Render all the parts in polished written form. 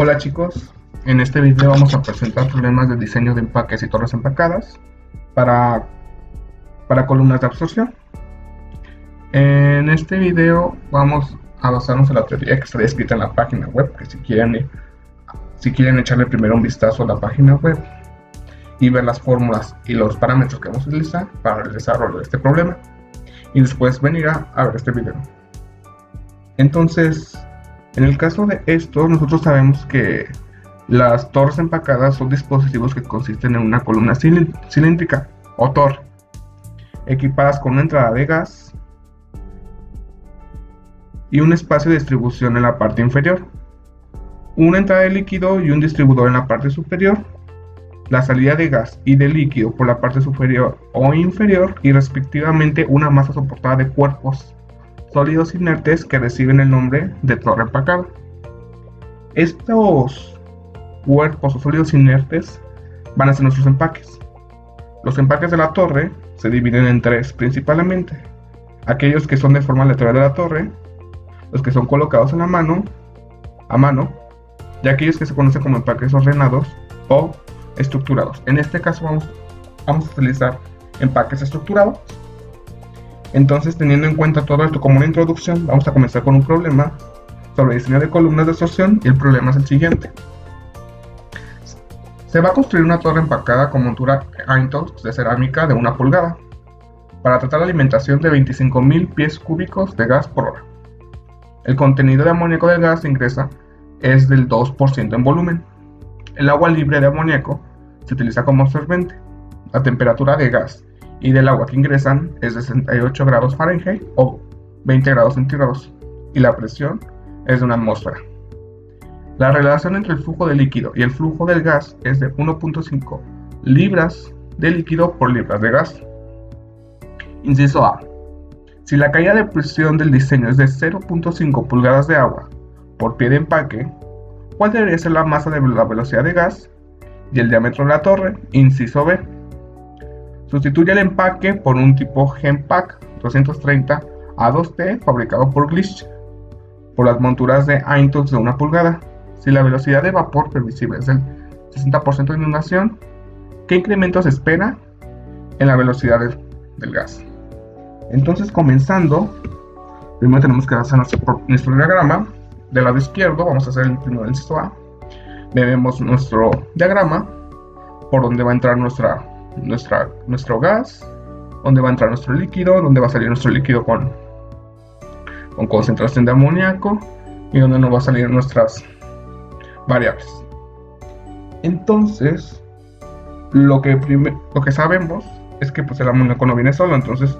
Hola chicos, en este video vamos a presentar problemas de diseño de empaques y torres empacadas para, columnas de absorción. En este video vamos a basarnos en la teoría que está descrita en la página web, que si quieren echarle primero un vistazo a la página web y ver las fórmulas y los parámetros que vamos a utilizar para el desarrollo de este problema, y después venir a ver este video. Entonces, en el caso de esto, nosotros sabemos que las torres empacadas son dispositivos que consisten en una columna cilíndrica o torre, equipadas con una entrada de gas y un espacio de distribución en la parte inferior, una entrada de líquido y un distribuidor en la parte superior, la salida de gas y de líquido por la parte superior o inferior y respectivamente una masa soportada de cuerpos sólidos inertes que reciben el nombre de torre empacada. Estos cuerpos o sólidos inertes van a ser nuestros empaques. Los empaques de la torre se dividen en tres principalmente: aquellos que son de forma lateral de la torre, los que son colocados a mano, y aquellos que se conocen como empaques ordenados o estructurados. En este caso vamos a utilizar empaques estructurados. Entonces, teniendo en cuenta todo esto como una introducción, vamos a comenzar con un problema sobre diseño de columnas de absorción, y el problema es el siguiente. Se va a construir una torre empacada con montura Eintox de cerámica de 1 pulgada para tratar la alimentación de 25.000 pies cúbicos de gas por hora. El contenido de amoníaco del gas ingresa es del 2% en volumen. El agua libre de amoníaco se utiliza como absorbente. La temperatura de gas y del agua que ingresan es de 68 grados Fahrenheit o 20 grados centígrados, y la presión es de 1 atmósfera. La relación entre el flujo de líquido y el flujo del gas es de 1.5 libras de líquido por libras de gas. Inciso A. Si la caída de presión del diseño es de 0.5 pulgadas de agua por pie de empaque, ¿cuál debería ser la masa de la velocidad de gas y el diámetro de la torre? Inciso B. Sustituye el empaque por un tipo Genpack 230 A2T fabricado por Glisch por las monturas de Eintox de 1 pulgada. Si la velocidad de vapor permisible es del 60% de inundación, ¿qué incremento se espera en la velocidad del gas? Entonces, comenzando, primero tenemos que hacer nuestro diagrama. Del lado izquierdo vamos a hacer el primero del inciso A. Vemos nuestro diagrama por donde va a entrar nuestro gas, donde va a entrar nuestro líquido, donde va a salir nuestro líquido con concentración de amoníaco y donde nos va a salir nuestras variables. Entonces, lo que sabemos es que pues el amoníaco no viene solo. Entonces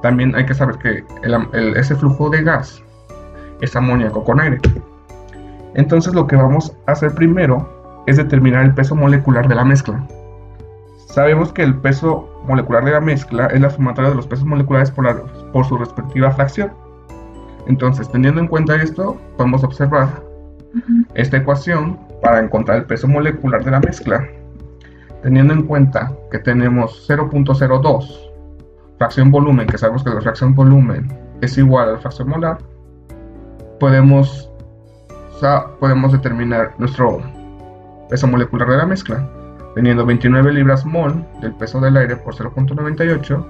también hay que saber que ese flujo de gas es amoníaco con aire. Entonces, lo que vamos a hacer primero es determinar el peso molecular de la mezcla. Sabemos que el peso molecular de la mezcla es la sumatoria de los pesos moleculares por su respectiva fracción. Entonces, teniendo en cuenta esto, podemos observar esta ecuación para encontrar el peso molecular de la mezcla. Teniendo en cuenta que tenemos 0.02 fracción volumen, que sabemos que la fracción volumen es igual a la fracción molar, podemos determinar nuestro peso molecular de la mezcla, teniendo 29 libras mol del peso del aire por 0.98,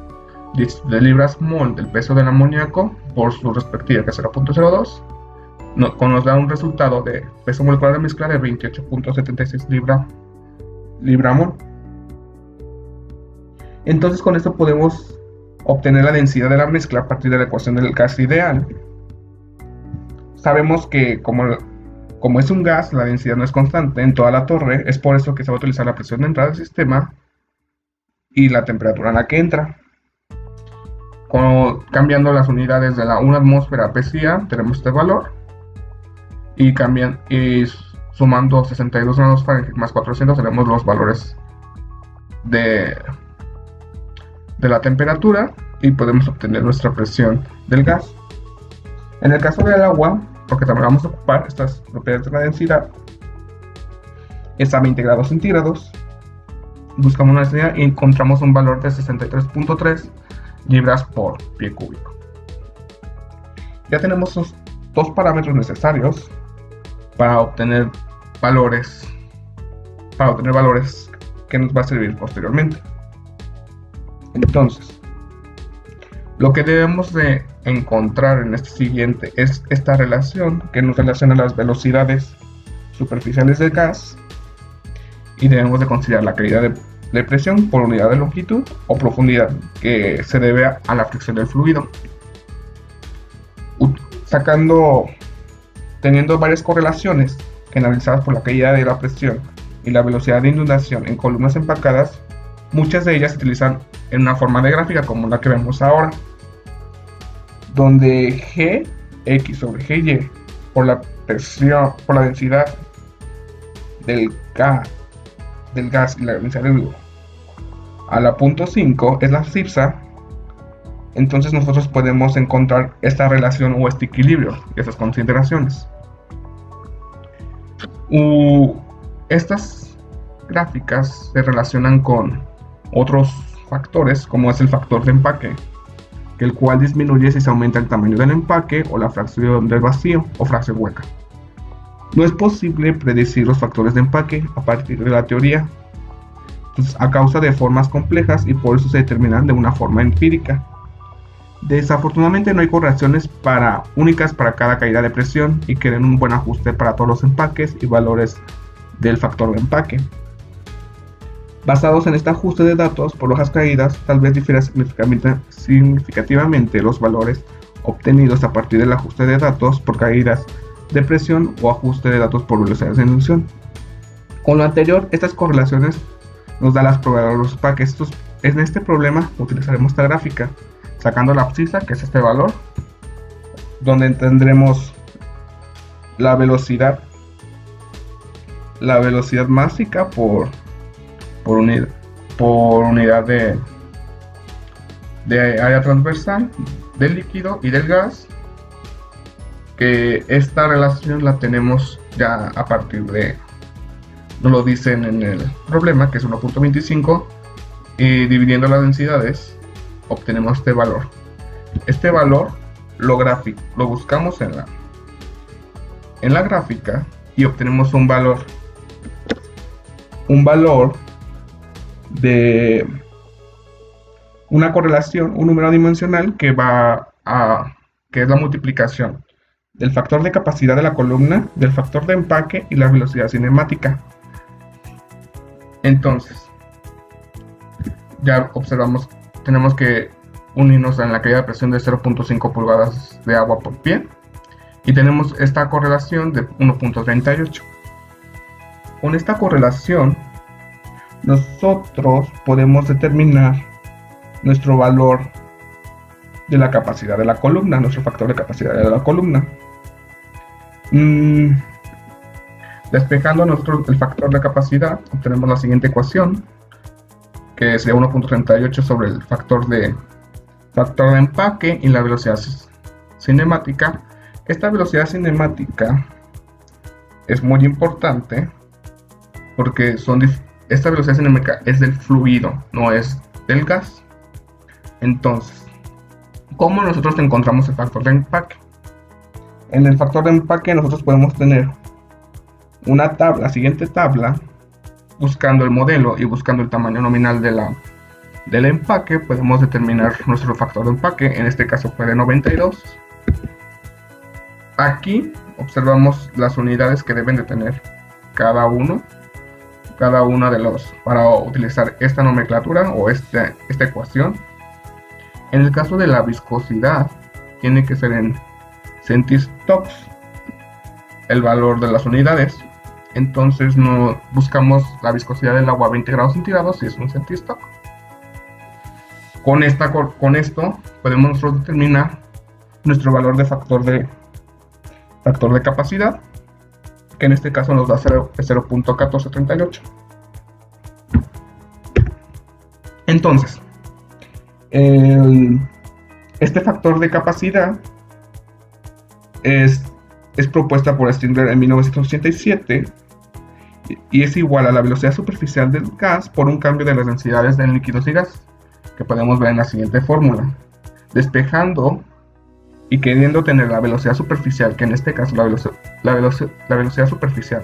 10 libras mol del peso del amoníaco por su respectiva, que es 0.02, nos da un resultado de peso molecular de mezcla de 28.76 libra mol. Entonces, con esto podemos obtener la densidad de la mezcla a partir de la ecuación del gas ideal. Sabemos que como es un gas, la densidad no es constante en toda la torre. Es por eso que se va a utilizar la presión de entrada del sistema y la temperatura en la que entra. Cambiando las unidades de la 1 atmósfera a PSI, tenemos este valor. Y sumando 62 grados Fahrenheit más 400, tenemos los valores de la temperatura y podemos obtener nuestra presión del gas. En el caso del agua, porque también vamos a ocupar estas propiedades de la densidad, es a 20 grados centígrados. Buscamos una densidad y encontramos un valor de 63.3 libras por pie cúbico. Ya tenemos los dos parámetros necesarios para obtener valores, para obtener valores que nos va a servir posteriormente. Entonces, lo que debemos de encontrar en este siguiente es esta relación que nos relaciona las velocidades superficiales del gas, y debemos de considerar la caída de presión por unidad de longitud o profundidad, que se debe a la fricción del fluido. Teniendo varias correlaciones analizadas por la caída de la presión y la velocidad de inundación en columnas empacadas, muchas de ellas se utilizan en una forma de gráfica como la que vemos ahora, donde Gx sobre Gy por la presión, por la densidad del gas y la densidad del a la punto 5 es la CIPSA. Entonces nosotros podemos encontrar esta relación o este equilibrio y esas consideraciones. Estas gráficas se relacionan con otros factores, como es el factor de empaque, el cual disminuye si se aumenta el tamaño del empaque o la fracción del vacío o fracción hueca. No es posible predecir los factores de empaque a partir de la teoría, pues, a causa de formas complejas, y por eso se determinan de una forma empírica. Desafortunadamente no hay correlaciones únicas para cada caída de presión y quieren un buen ajuste para todos los empaques y valores del factor de empaque. Basados en este ajuste de datos por hojas caídas, tal vez difiera significativamente los valores obtenidos a partir del ajuste de datos por caídas de presión o ajuste de datos por velocidades de inducción. Con lo anterior, estas correlaciones nos dan las probabilidades de los empaques. En este problema utilizaremos esta gráfica, sacando la abscisa, que es este valor, donde tendremos la velocidad másica por unidad de área transversal del líquido y del gas, que esta relación la tenemos ya a partir de, nos lo dicen en el problema, que es 1.25, y dividiendo las densidades obtenemos este valor. Este valor lo buscamos en la gráfica y obtenemos un valor de una correlación, un número dimensional que es la multiplicación del factor de capacidad de la columna, del factor de empaque y la velocidad cinemática. Entonces, ya observamos, tenemos que unirnos en la caída de presión de 0.5 pulgadas de agua por pie, y tenemos esta correlación de 1.38. Con esta correlación nosotros podemos determinar nuestro valor de la capacidad de la columna, nuestro factor de capacidad de la columna. Despejando el factor de capacidad, obtenemos la siguiente ecuación, que sería 1.38 sobre el factor de empaque y la velocidad cinemática. Esta velocidad cinemática es muy importante porque esta velocidad cinemática es del fluido, no es del gas. Entonces, ¿cómo nosotros encontramos el factor de empaque? En el factor de empaque nosotros podemos tener una tabla, la siguiente tabla, buscando el modelo y buscando el tamaño nominal del empaque, podemos determinar nuestro factor de empaque. En este caso fue de 92. Aquí observamos las unidades que deben de tener cada una para utilizar esta nomenclatura o esta ecuación. En el caso de la viscosidad, tiene que ser en centistoks el valor de las unidades. Entonces buscamos la viscosidad del agua a 20 grados centígrados y es un centistok. Con esto podemos nosotros determinar nuestro valor de factor de capacidad, que en este caso nos da 0.1438. Entonces, este factor de capacidad es propuesta por Stirner en 1987 y es igual a la velocidad superficial del gas por un cambio de las densidades de líquidos y gas, que podemos ver en la siguiente fórmula. Despejando y queriendo tener la velocidad superficial, que en este caso la velocidad superficial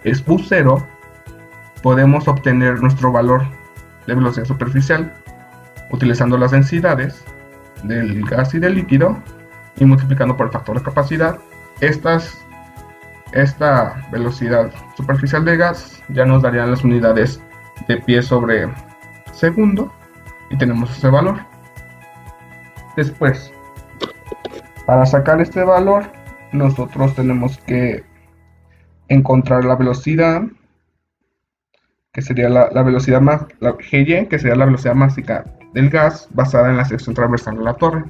es U0, podemos obtener nuestro valor de velocidad superficial utilizando las densidades del gas y del líquido y multiplicando por el factor de capacidad. Esta velocidad superficial del gas ya nos darían las unidades de pie sobre segundo y tenemos ese valor. Después, para sacar este valor, nosotros tenemos que encontrar la velocidad, que sería la velocidad más, la Gy, que sería la velocidad máxima del gas basada en la sección transversal de la torre.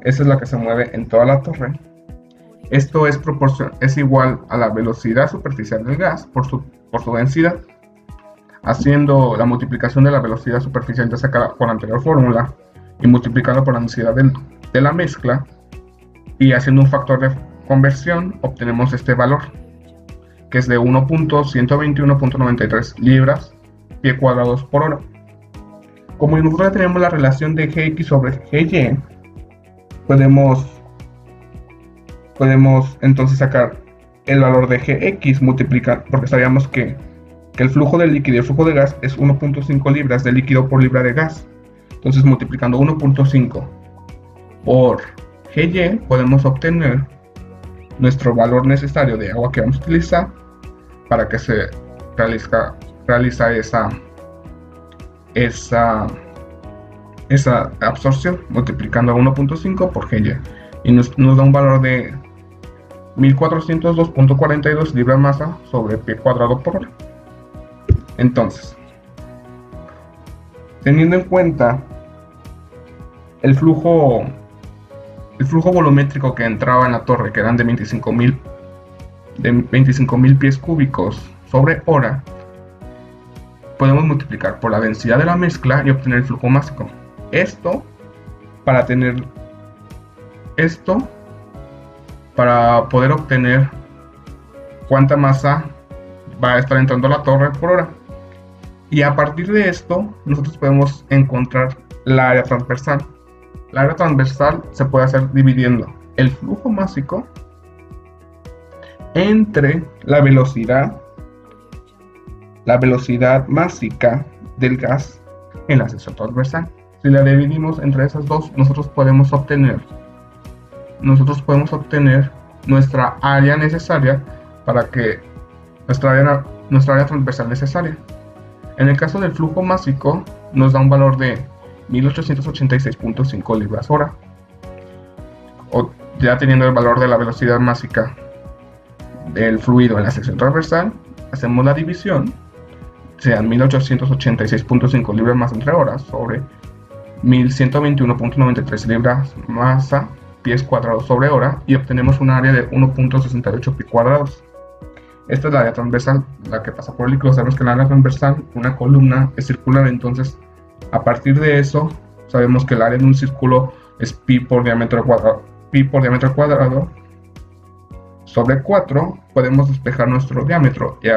Esa es la que se mueve en toda la torre. Esto es igual a la velocidad superficial del gas por su densidad. Haciendo la multiplicación de la velocidad superficial ya sacada por la anterior fórmula y multiplicando por la densidad de la mezcla y haciendo un factor de conversión, obtenemos este valor, que es de 1.121.93 libras pie cuadrados por hora. Como nosotros ya tenemos la relación de Gx sobre Gy, podemos entonces sacar el valor de Gx multiplicar, porque sabíamos que el flujo de líquido y el flujo de gas es 1.5 libras de líquido por libra de gas. Entonces, multiplicando 1.5 por Gy, podemos obtener nuestro valor necesario de agua que vamos a utilizar para que se realiza esa absorción, multiplicando a 1.5 por Gy. Y nos da un valor de 1402.42 libras masa sobre pie cuadrado por hora. Entonces, teniendo en cuenta el flujo volumétrico que entraba en la torre, que eran de 25.000 pies cúbicos sobre hora, podemos multiplicar por la densidad de la mezcla y obtener el flujo máximo. Para poder obtener cuánta masa va a estar entrando a la torre por hora. Y a partir de esto, nosotros podemos encontrar la área transversal. La área transversal se puede hacer dividiendo el flujo másico entre la velocidad másica del gas en la sección transversal. Si la dividimos entre esas dos, nosotros podemos obtener nuestra área necesaria para que nuestra área transversal necesaria. En el caso del flujo másico, nos da un valor de 1886.5 libras hora. O ya teniendo el valor de la velocidad másica del fluido en la sección transversal, hacemos la división, sean 1886.5 libras masa entre horas sobre 1121.93 libras masa pies cuadrados sobre hora y obtenemos un área de 1.68 pi cuadrados. Esta es la área transversal, la que pasa por el líquido. Sabemos que en la área transversal una columna es circular, entonces a partir de eso sabemos que el área de un círculo es pi por diámetro cuadrado sobre 4. Podemos despejar nuestro diámetro y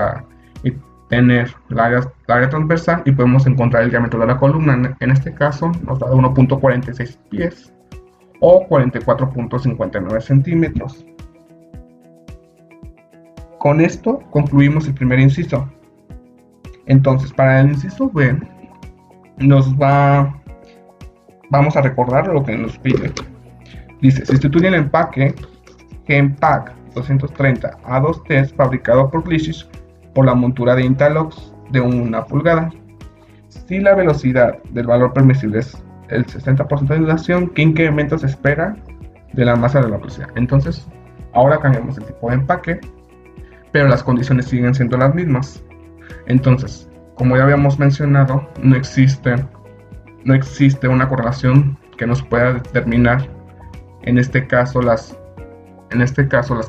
tener la área transversal y podemos encontrar el diámetro de la columna. En este caso nos da 1.46 pies o 44.59 centímetros. Con esto concluimos el primer inciso. Entonces, para el inciso B, vamos a recordar lo que nos pide. Dice, sustituye el empaque Genpack 230 A2T fabricado por Glissic por la montura de Intalox de 1 pulgada. Si la velocidad del valor permisible es el 60% de dilatación, ¿qué incremento se espera de la masa de la velocidad? Entonces, ahora cambiamos el tipo de empaque, pero las condiciones siguen siendo las mismas. Entonces, como ya habíamos mencionado, no existe una correlación que nos pueda determinar en este caso las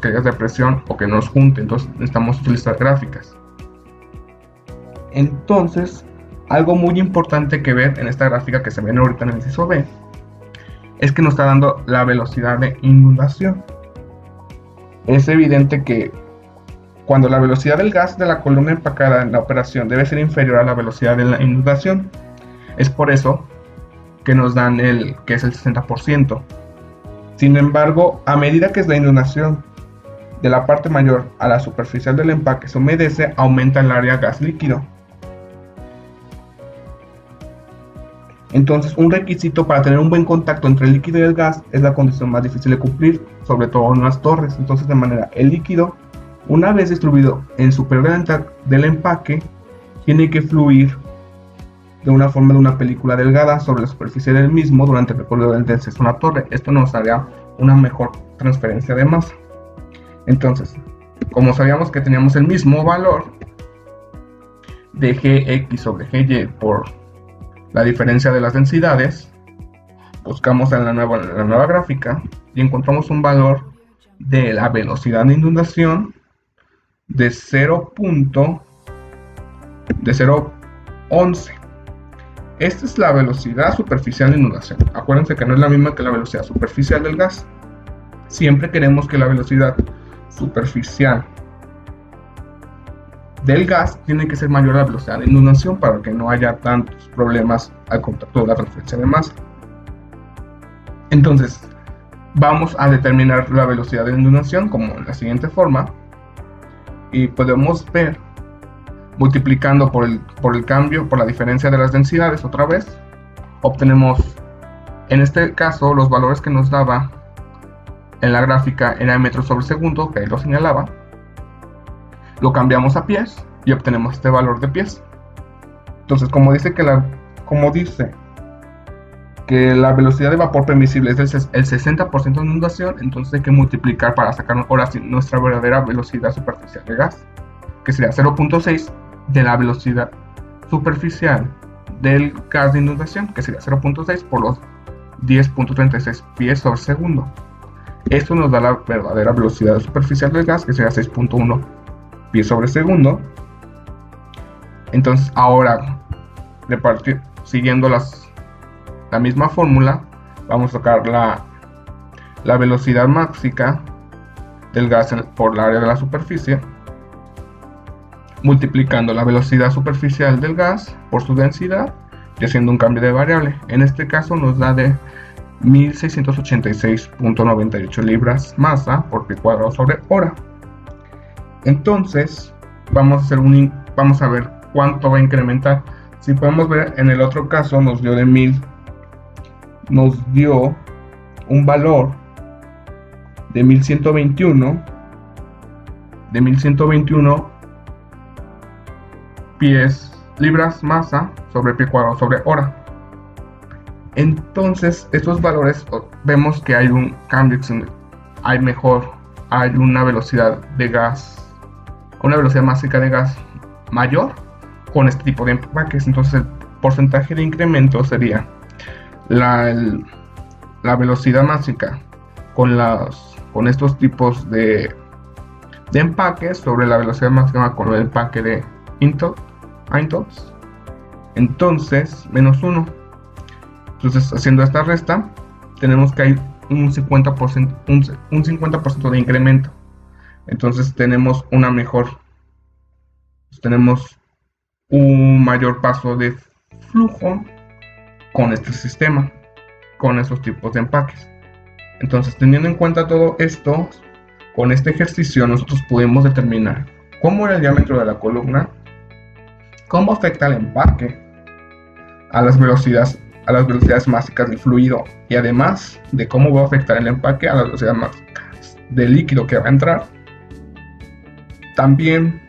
caídas de presión o que nos junte. Entonces necesitamos utilizar gráficas. Entonces, algo muy importante que ver en esta gráfica que se ve ahorita en el inciso B es que nos está dando la velocidad de inundación. Es evidente que cuando la velocidad del gas de la columna empacada en la operación debe ser inferior a la velocidad de la inundación, es por eso que nos dan que es el 60%. Sin embargo, a medida que la inundación de la parte mayor a la superficial del empaque se humedece, aumenta el área gas líquido. Entonces, un requisito para tener un buen contacto entre el líquido y el gas es la condición más difícil de cumplir, sobre todo en las torres. Entonces, de manera, el líquido, una vez distribuido en superior del empaque, tiene que fluir de una forma de una película delgada sobre la superficie del mismo durante el recorrido del acceso a la torre. Esto nos hará una mejor transferencia de masa. Entonces, como sabíamos que teníamos el mismo valor de Gx sobre Gy por la diferencia de las densidades, buscamos en la nueva gráfica y encontramos un valor de la velocidad de inundación de 0.11. Esta es la velocidad superficial de inundación. Acuérdense que no es la misma que la velocidad superficial del gas. Siempre queremos que la velocidad superficial del gas tiene que ser mayor a la velocidad de inundación para que no haya tantos problemas al contacto de la transferencia de masa. Entonces, vamos a determinar la velocidad de inundación como en la siguiente forma, y podemos ver, multiplicando por el cambio, por la diferencia de las densidades otra vez, obtenemos, en este caso, los valores que nos daba en la gráfica era en metros sobre segundo, que ahí lo señalaba. Lo cambiamos a pies y obtenemos este valor de pies. Entonces, como dice que la velocidad de vapor permisible es el 60% de inundación, entonces hay que multiplicar para sacar ahora sí nuestra verdadera velocidad superficial de gas, que sería 0.6 de la velocidad superficial del gas de inundación, que sería 0.6 por los 10.36 pies sobre segundo. Esto nos da la verdadera velocidad superficial del gas, que sería 6.1 pies sobre segundo. Entonces ahora, siguiendo la misma fórmula, vamos a sacar la velocidad máxima del gas por el área de la superficie, multiplicando la velocidad superficial del gas por su densidad y haciendo un cambio de variable. En este caso nos da de 1686.98 libras masa por pie cuadrado sobre hora. Entonces vamos a ver cuánto va a incrementar. Si podemos ver, en el otro caso nos dio un valor de 1121 libras masa sobre pie cuadrado sobre hora. Entonces, estos valores vemos que hay un cambio, hay una velocidad de gas, una velocidad máxima de gas mayor con este tipo de empaques. Entonces, el porcentaje de incremento sería la velocidad máxima con estos tipos de empaques sobre la velocidad máxima con el empaque de Intox. Entonces, menos 1. Entonces, haciendo esta resta, tenemos que hay un 50% de incremento. Entonces, tenemos un mayor paso de flujo con este sistema, con estos tipos de empaques. Entonces, teniendo en cuenta todo esto, con este ejercicio nosotros pudimos determinar cómo era el diámetro de la columna, cómo afecta el empaque a las velocidades máxicas del fluido, y además de cómo va a afectar el empaque a las velocidades máxicas del líquido que va a entrar. También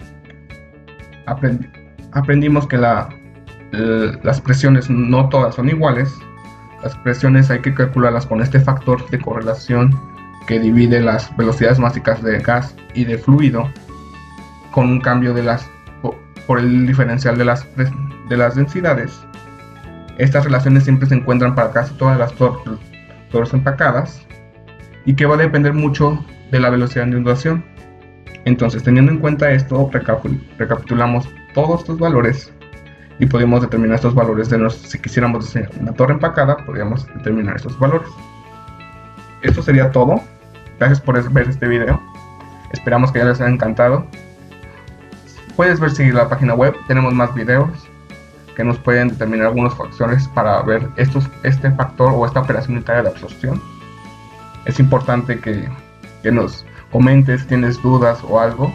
aprendimos que las presiones no todas son iguales. Las presiones hay que calcularlas con este factor de correlación que divide las velocidades máxicas de gas y de fluido con un cambio por el diferencial de las densidades. Estas relaciones siempre se encuentran para casi todas las torres empacadas, y que va a depender mucho de la velocidad de inundación. Entonces, teniendo en cuenta esto, recapitulamos todos estos valores y podemos determinar estos valores si quisiéramos diseñar una torre empacada, podríamos determinar estos valores. Esto sería todo. Gracias por ver este video. Esperamos que ya les haya encantado. Puedes seguir la página web, tenemos más videos que nos pueden determinar algunos factores para ver este factor o esta operación unitaria de absorción. Es importante que nos comentes si tienes dudas o algo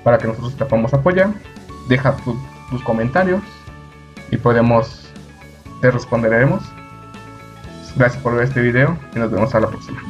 para que nosotros te podamos apoyar. Deja tus comentarios y te responderemos. Gracias por ver este video y nos vemos a la próxima.